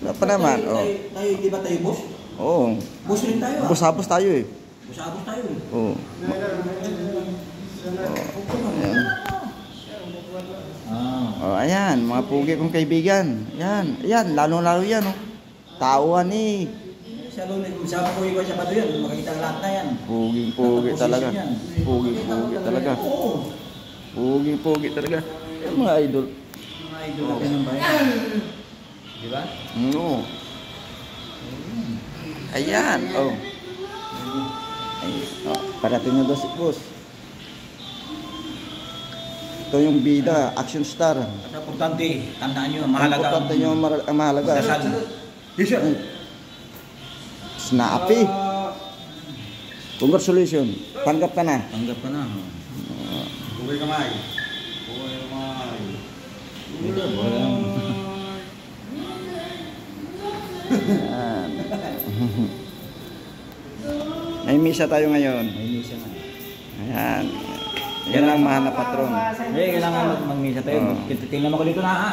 Wala pa naman. Tayo, di ba tayo boss? Oo. Boss rin tayo ah. Busabos tayo eh. Busabos tayo eh. Oo. Ayan. Oh, ayan, mga pugi kong kaibigan. Ayan, ayan, lalo-lalo yan, oh. Tauhan eh. Sabi ko ikaw siya ba ito yan? Makikita lahat na yan. Pugi talaga. Pugi talaga. Pugi talaga. Yung mga idol. Mga idol natin ng bayan. Di ba? Oo. Ayan, oh. Ay, oh, parating na daw si boss. Ito yung bida, action star. At importante, tandaan nyo, mahalaga. Importante nyo ang mahalaga. Yes, sir. Snappy. Congratulations. Tanggap ka na. Tanggap ka na. Bukay kamay. Bukay kamay. Ayan. May misa tayo ngayon. May misa na. Ayan. Yan lang mahal na patron. Eh, kailangan mag-misa tayo. Tingnan mo ko dito na ha.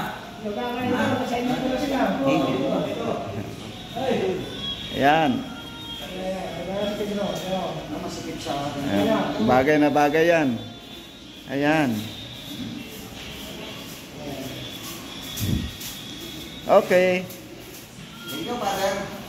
Ayan. Bagay na bagay yan. Ayan. Okay. Ikaw, brother.